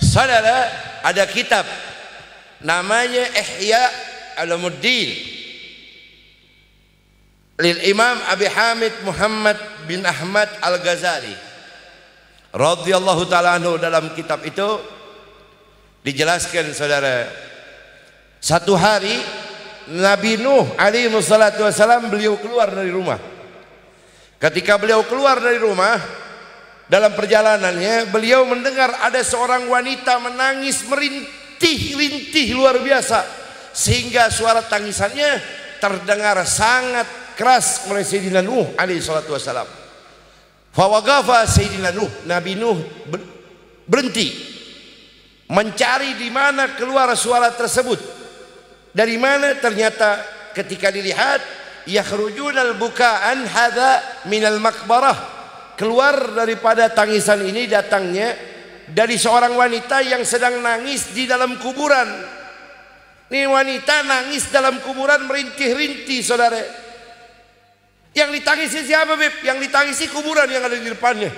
Saudara, ada kitab namanya Ihya Ulumuddin lil Imam Abi Hamid Muhammad bin Ahmad Al-Ghazali radhiyallahu ta'ala anhu. Dalam kitab itu dijelaskan, saudara, satu hari Nabi Nuh alaihi wassalatu wassalam beliau keluar dari rumah. Ketika beliau keluar dari rumah, dalam perjalanannya beliau mendengar ada seorang wanita menangis merintih-rintih luar biasa, sehingga suara tangisannya terdengar sangat keras oleh Sayyidina Nuh alaihi salatu wassalam. Fawaqafa Sayyidina Nuh, Nabi Nuh berhenti mencari di mana keluar suara tersebut. Dari mana? Ternyata ketika dilihat, yakhrujunal bukaan hadza minal maqbarah, keluar daripada tangisan ini datangnya dari seorang wanita yang sedang nangis di dalam kuburan. Ini wanita nangis dalam kuburan merintih-rintih, saudara. Yang ditangisi siapa, Beb? Yang ditangisi kuburan yang ada di depannya.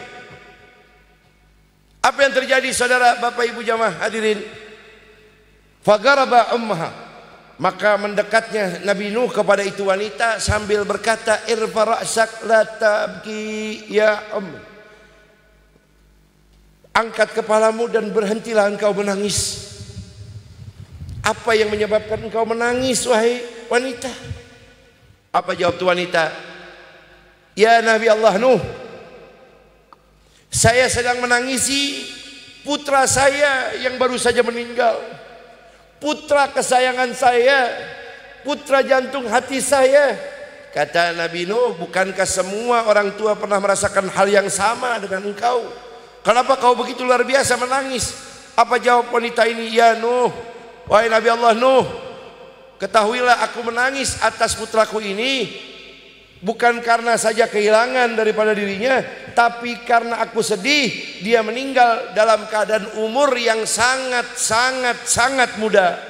Apa yang terjadi, saudara, bapak ibu jamaah hadirin? Fagaraba ummaha, maka mendekatnya Nabi Nuh kepada itu wanita sambil berkata, irfa ra'sak la tabki ya angkat kepalamu dan berhentilah engkau menangis. Apa yang menyebabkan engkau menangis, wahai wanita? Apa jawab tu wanita? Ya Nabi Allah Nuh, saya sedang menangisi putra saya yang baru saja meninggal, putra kesayangan saya, putra jantung hati saya. Kata Nabi Nuh, bukankah semua orang tua pernah merasakan hal yang sama dengan engkau? Kenapa kau begitu luar biasa menangis? Apa jawab wanita ini? Ya Nuh, wahai Nabi Allah Nuh, ketahuilah aku menangis atas putraku ini bukan karena saja kehilangan daripada dirinya, tapi karena aku sedih dia meninggal dalam keadaan umur yang sangat muda.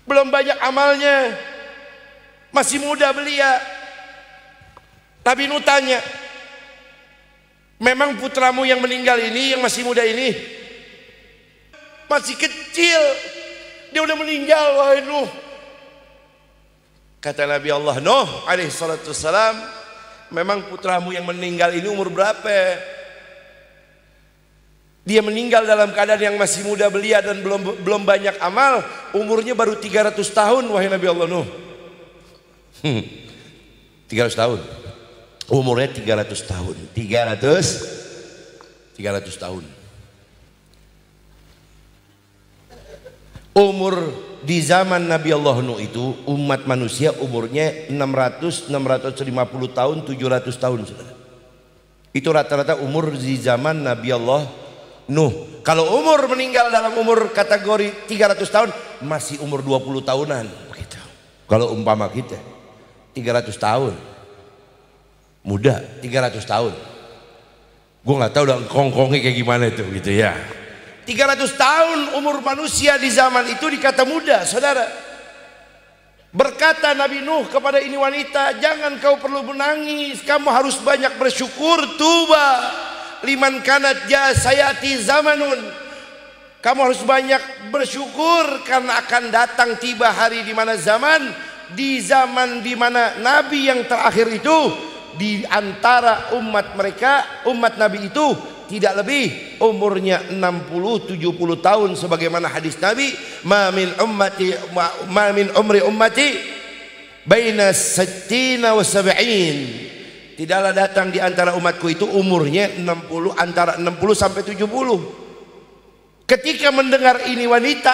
Belum banyak amalnya, masih muda belia. Nabi Nuh tanya, memang putramu yang meninggal ini, yang masih muda ini, masih kecil, dia udah meninggal, wahai Nuh. Kata Nabi Allah Nuh alaihi salatu wassalam, memang putramu yang meninggal ini umur berapa? Dia meninggal dalam keadaan yang masih muda belia dan belum banyak amal. Umurnya baru 300 tahun, wahai Nabi Allah Nuh. 300 tahun. Umurnya 300 tahun. 300 tahun. Umur di zaman Nabi Allah Nuh itu, umat manusia umurnya 650 tahun, 700 tahun, saudara. Itu rata-rata umur di zaman Nabi Allah Nuh. Kalau umur meninggal dalam umur kategori 300 tahun, masih umur 20 tahunan begitu. Kalau umpama kita 300 tahun, muda 300 tahun, gue nggak tahu udah kongkongnya kayak gimana itu gitu ya. 300 tahun umur manusia di zaman itu dikata muda, saudara. Berkata Nabi Nuh kepada ini wanita, jangan kau perlu menangis, kamu harus banyak bersyukur. Tuba liman kanat sayati zamanun, kamu harus banyak bersyukur karena akan datang tiba hari di mana zaman di mana Nabi yang terakhir itu, di antara umat mereka, umat Nabi itu tidak lebih umurnya 60-70 tahun, sebagaimana hadis Nabi, ma min umri ummati baina sittina wa sab'in, tidaklah datang di antara umatku itu umurnya 60, antara 60 sampai 70. Ketika mendengar ini wanita,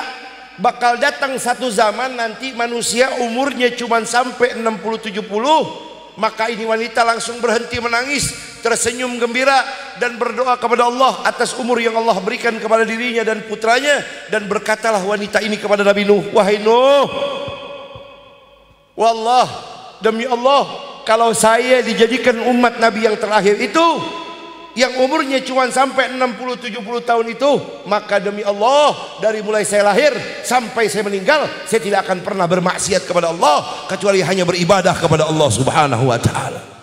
bakal datang satu zaman nanti manusia umurnya cuma sampai 60-70, maka ini wanita langsung berhenti menangis, tersenyum gembira dan berdoa kepada Allah atas umur yang Allah berikan kepada dirinya dan putranya. Dan berkatalah wanita ini kepada Nabi Nuh, wahai Nuh, wallah, demi Allah, kalau saya dijadikan umat Nabi yang terakhir itu, yang umurnya cuma sampai 60-70 tahun itu, maka demi Allah, dari mulai saya lahir sampai saya meninggal, saya tidak akan pernah bermaksiat kepada Allah kecuali hanya beribadah kepada Allah Subhanahu wa ta'ala.